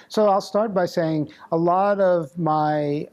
So I'll start by saying a lot of my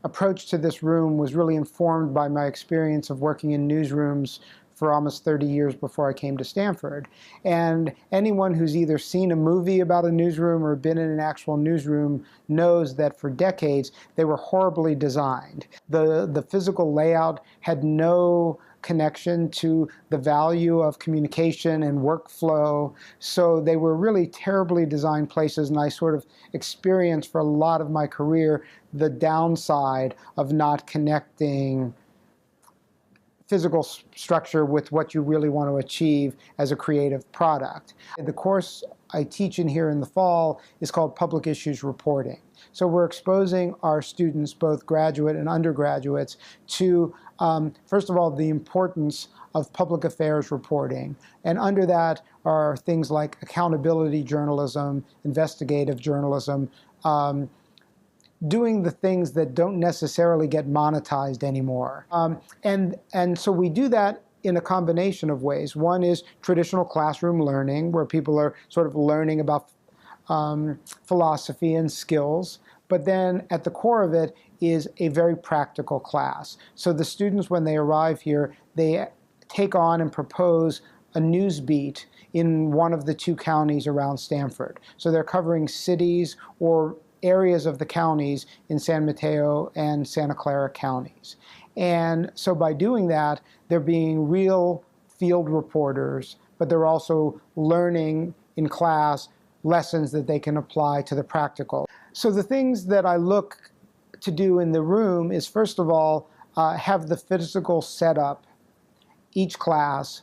approach to this room was really informed by my experience of working in newsrooms for almost 30 years before I came to Stanford. And anyone who's either seen a movie about a newsroom or been in an actual newsroom knows that for decades they were horribly designed. The physical layout had no connection to the value of communication and workflow. So they were really terribly designed places, and I sort of experienced for a lot of my career the downside of not connecting physical structure with what you really want to achieve as a creative product. The course I teach in here in the fall is called Public Issues Reporting. So we're exposing our students, both graduate and undergraduates, to, first of all, the importance of public affairs reporting. And under that are things like accountability journalism, investigative journalism, doing the things that don't necessarily get monetized anymore. And so we do that in a combination of ways. One is traditional classroom learning, where people are sort of learning about philosophy and skills. But then at the core of it is a very practical class. So the students, when they arrive here, they take on and propose a news beat in one of the two counties around Stanford. So they're covering cities or areas of the counties in San Mateo and Santa Clara counties. And so by doing that, they're being real field reporters, but they're also learning in class lessons that they can apply to the practical. So the things that I look to do in the room is, first of all, have the physical setup, each class,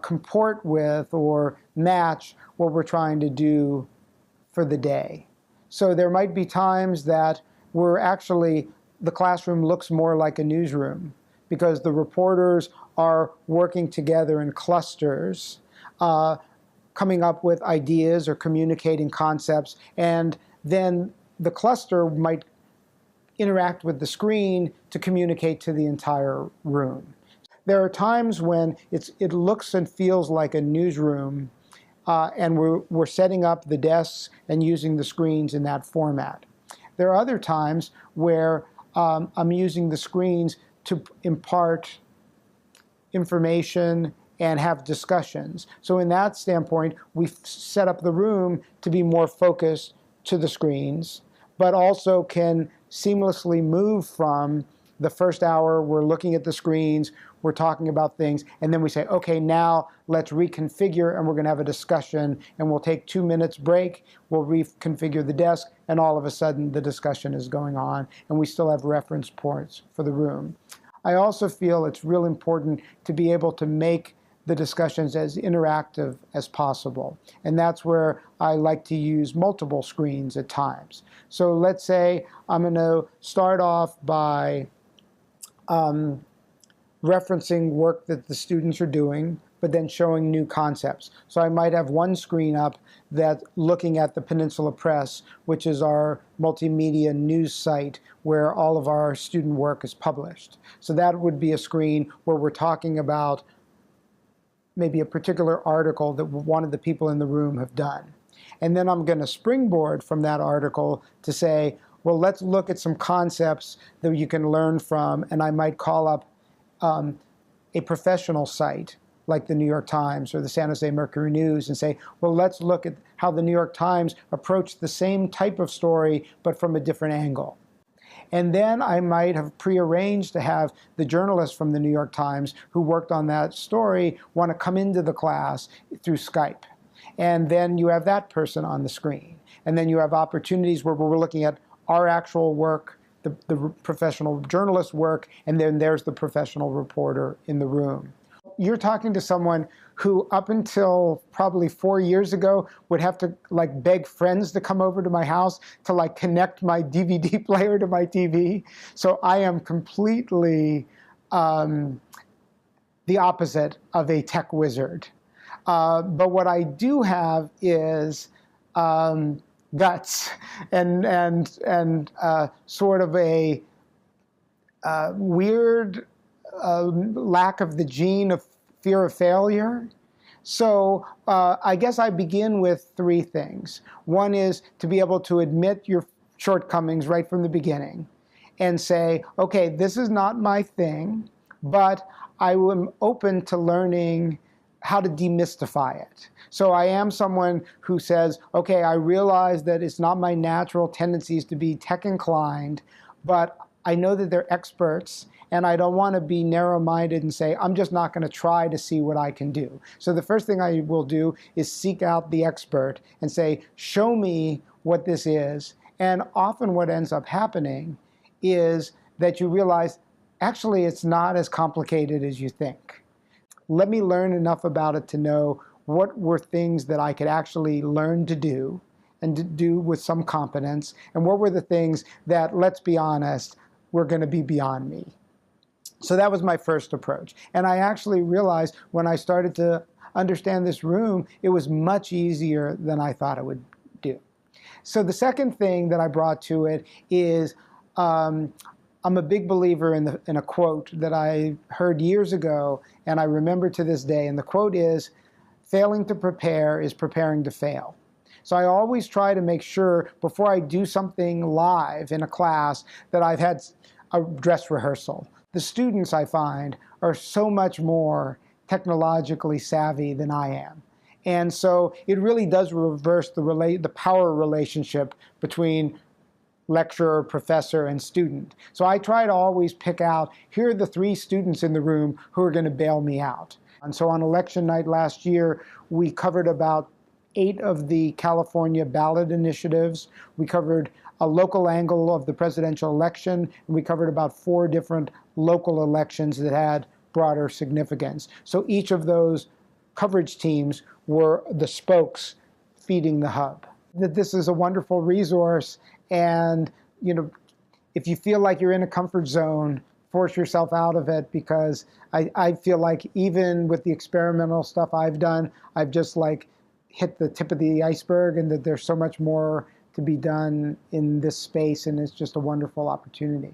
comport with or match what we're trying to do for the day. So there might be times that the classroom looks more like a newsroom because the reporters are working together in clusters, coming up with ideas or communicating concepts, and then the cluster might interact with the screen to communicate to the entire room. There are times when it looks and feels like a newsroom, and we're setting up the desks and using the screens in that format. There are other times where I'm using the screens to impart information and have discussions. So in that standpoint, we've set up the room to be more focused to the screens, but also can seamlessly move from the first hour, we're looking at the screens, we're talking about things, and then we say, okay, now let's reconfigure, and we're gonna have a discussion, and we'll take 2 minutes break, we'll reconfigure the desk, and all of a sudden the discussion is going on, and we still have reference points for the room. I also feel it's real important to be able to make the discussions as interactive as possible. And that's where I like to use multiple screens at times. So let's say I'm gonna start off by referencing work that the students are doing, but then showing new concepts. So I might have one screen up that's looking at the Peninsula Press, which is our multimedia news site where all of our student work is published. So that would be a screen where we're talking about maybe a particular article that one of the people in the room have done. And then I'm going to springboard from that article to say, well, let's look at some concepts that you can learn from, and I might call up a professional site like the New York Times or the San Jose Mercury News and say, well, let's look at how the New York Times approached the same type of story, but from a different angle. And then I might have prearranged to have the journalist from the New York Times who worked on that story want to come into the class through Skype. And then you have that person on the screen. And then you have opportunities where we're looking at our actual work, the professional journalist work, and then there's the professional reporter in the room. You're talking to someone who up until probably 4 years ago would have to like beg friends to come over to my house to like connect my DVD player to my TV. So I am completely the opposite of a tech wizard. But what I do have is guts and sort of a weird lack of the gene of fear of failure. So I guess I begin with three things. One is to be able to admit your shortcomings right from the beginning and say, okay, this is not my thing, but I am open to learning how to demystify it. So I am someone who says, okay, I realize that it's not my natural tendencies to be tech inclined, but I know that they're experts, and I don't want to be narrow-minded and say, I'm just not going to try to see what I can do. So the first thing I will do is seek out the expert and say, show me what this is. And often what ends up happening is that you realize, actually, it's not as complicated as you think. Let me learn enough about it to know what were things that I could actually learn to do and to do with some competence, and what were the things that, let's be honest, were going to be beyond me. So that was my first approach. And I actually realized when I started to understand this room, it was much easier than I thought it would do. So the second thing that I brought to it is I'm a big believer in a quote that I heard years ago, and I remember to this day. And the quote is, failing to prepare is preparing to fail. So I always try to make sure before I do something live in a class that I've had a dress rehearsal. The students, I find, are so much more technologically savvy than I am. And so it really does reverse the power relationship between lecturer, professor, and student. So I try to always pick out, here are the 3 students in the room who are going to bail me out. And so on election night last year, we covered about 8 of the California ballot initiatives. We covered a local angle of the presidential election, and we covered about 4 different local elections that had broader significance. So each of those coverage teams were the spokes feeding the hub. That this is a wonderful resource, and if you feel like you're in a comfort zone, force yourself out of it, because I feel like even with the experimental stuff I've done, I've just hit the tip of the iceberg, and that there's so much more to be done in this space, and it's just a wonderful opportunity.